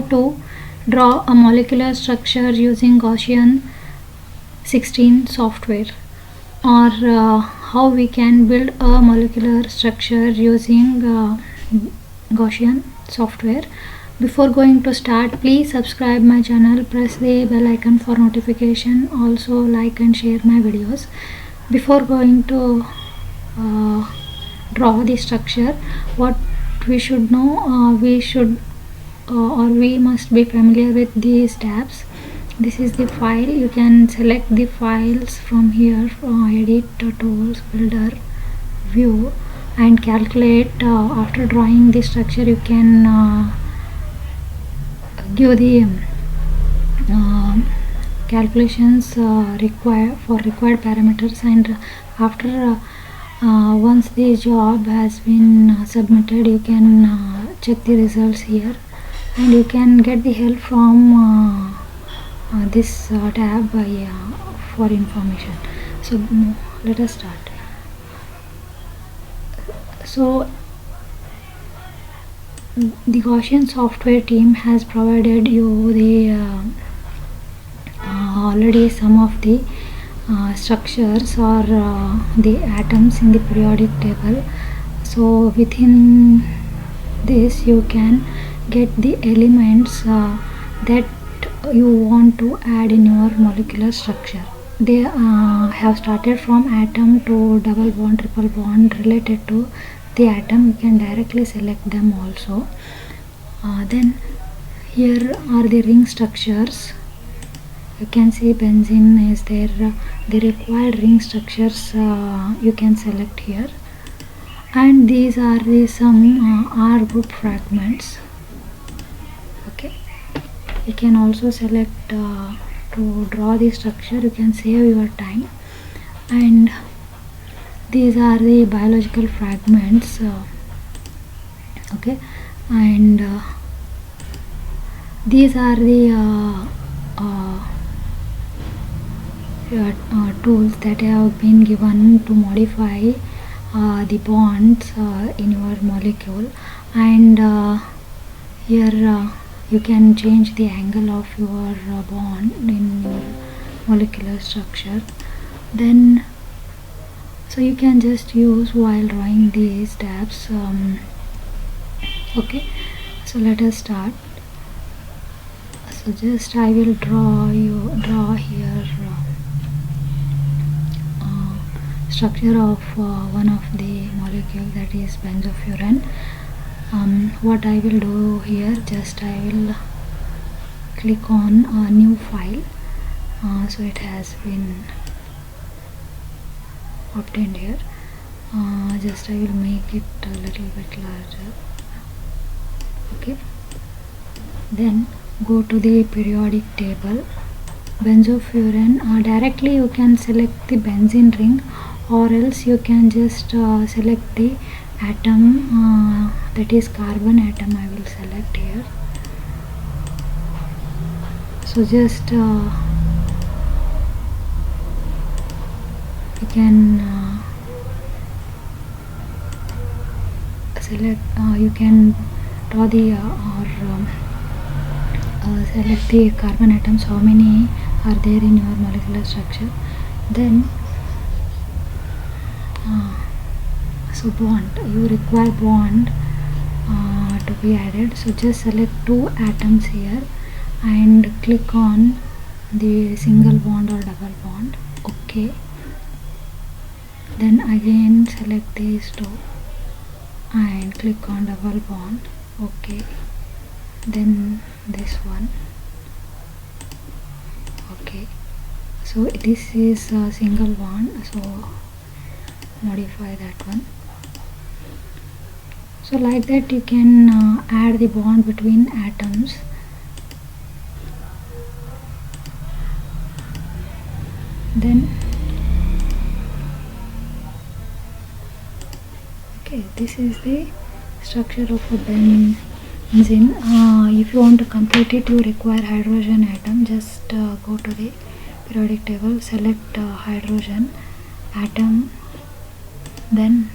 to draw a molecular structure using Gaussian 16 software, or how we can build a molecular structure using Gaussian software. Before going to start, please subscribe my channel, press the bell icon for notification, also like and share my videos. Before going to draw the structure, what we should know, we must be familiar with these tabs. This is the file. You can select the files from here, edit, tools, builder, view, and calculate. After drawing the structure, you can give the calculations required parameters, and after once the job has been submitted, you can check the results here, and you can get the help from this tab for information. So let us start. So the Gaussian software team has provided you the already some of the structures or the atoms in the periodic table. So within this you can get the elements that you want to add in your molecular structure. They have started from atom to double bond, triple bond related to the atom. You can directly select them also. Then here are the ring structures. You can see benzene is there. The required ring structures you can select here, and these are the some R group fragments. Okay, you can also select to draw the structure. You can save your time, and these are the biological fragments. Okay, and these are the tools that have been given to modify the bonds in your molecule, and here you can change the angle of your bond in your molecular structure. Then so you can just use while drawing these tabs. Okay, so let us start. So just I will draw here structure of one of the molecule, that is benzofuran. What I will do here, just I will click on a new file. So it has been obtained here. Just I will make it a little bit larger. Okay, then go to the periodic table, benzofuran. Directly you can select the benzene ring, or else you can just select the atom, that is carbon atom. I will select here. So just you can select, you can draw the select the carbon atoms, how many are there in your molecular structure. Then so bond, you require bond to be added. So just select two atoms here and click on the single bond or double bond. Okay, then again select these two and click on double bond. Okay, then this one. Okay, so this is a single bond, so modify that one. So like that you can add the bond between atoms. Then okay, this is the structure of a benzene. If you want to complete it, you require hydrogen atom. Just go to the periodic table, select hydrogen atom, then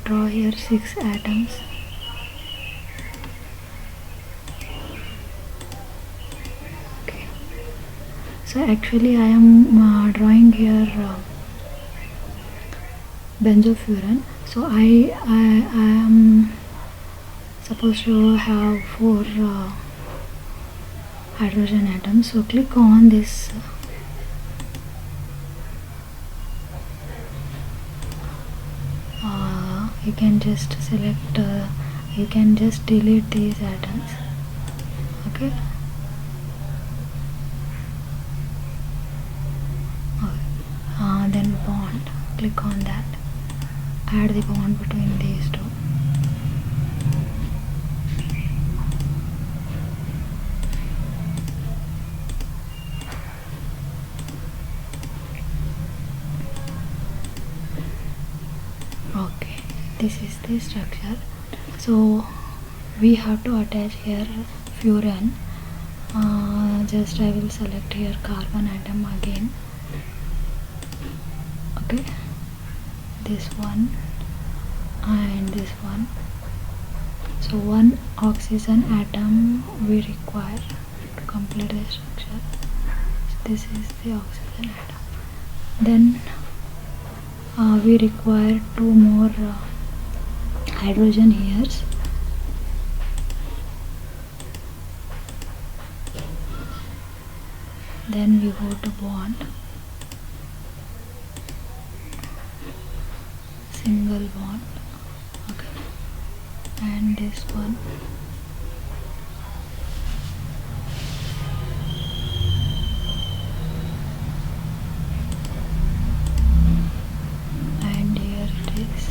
draw here 6 atoms. So actually I am drawing here benzofuran. So I am supposed to have 4 hydrogen atoms. So click on this you can just select you can just delete these atoms. Okay. Then bond, click on that, add the bond between these two. Okay, this is the structure. So we have to attach here furan. Just I will select here carbon atom again. Okay, this one and this one. So one oxygen atom we require to complete the structure. So this is the oxygen atom. Then we require 2 more hydrogen here. Then we go to bond, single bond. Okay, and this one. And here it is.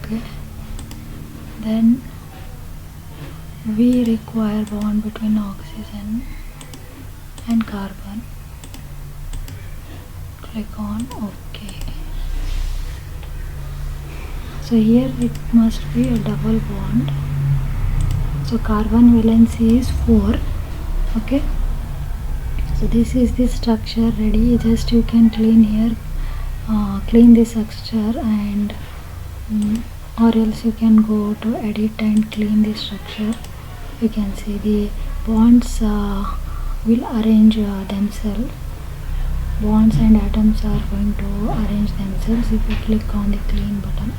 Okay. Then we require bond between oxygen and carbon. Click on OK. So here it must be a double bond. So carbon valency is 4. Okay. So this is the structure ready. Just you can clean here, clean the structure, and or else you can go to edit and clean the structure. You can see the bonds will arrange themselves. Bonds and atoms are going to arrange themselves if you click on the clean button.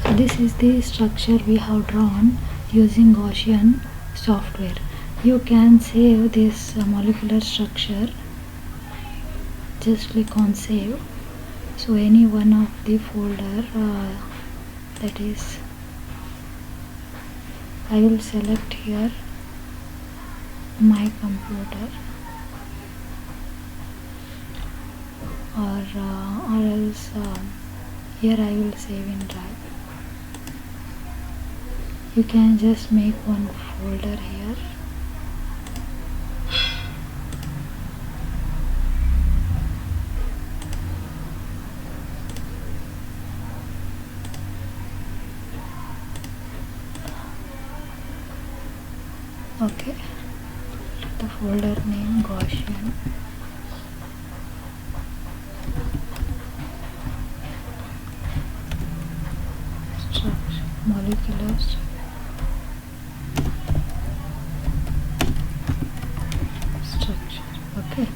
So this is the structure we have drawn using Gaussian software. You can save this molecular structure. Just click on save. So any one of the folder, that is, I will select here my computer, or else here I will save in drive. You can just make one folder here. Okay, the folder name Gaussian. Structure, molecular structure. Okay,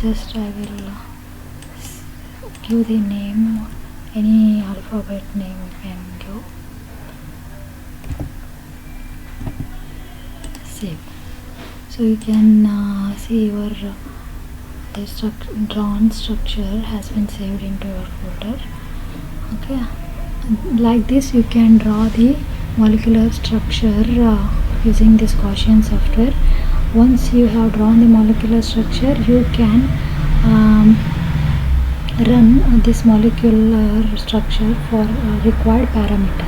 just I will give the name, any alphabet name you can give. Save. So you can see your the drawn structure has been saved into your folder. Okay, like this you can draw the molecular structure using this Gaussian software. Once you have drawn the molecular structure, you can run this molecular structure for required parameter.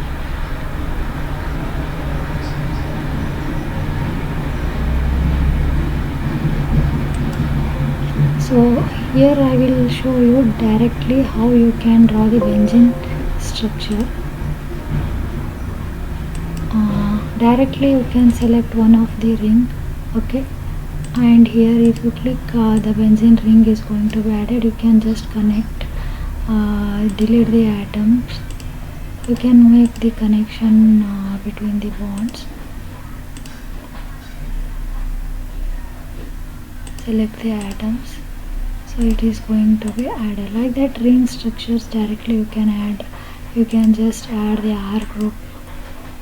So here I will show you directly how you can draw the benzene structure. Directly you can select one of the ring. Okay, and here if you click the benzene ring is going to be added. You can just connect, delete the atoms. You can make the connection between the bonds. Select the atoms, so it is going to be added. Like that, ring structures directly you can add. You can just add the R group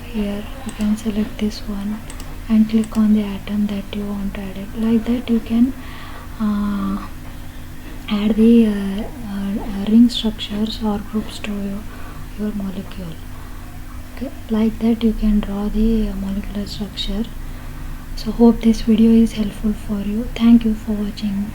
here. You can select this one and click on the atom that you want to add it. Like that you can add the ring structures or groups to your molecule. Okay, like that you can draw the molecular structure. So hope this video is helpful for you. Thank you for watching.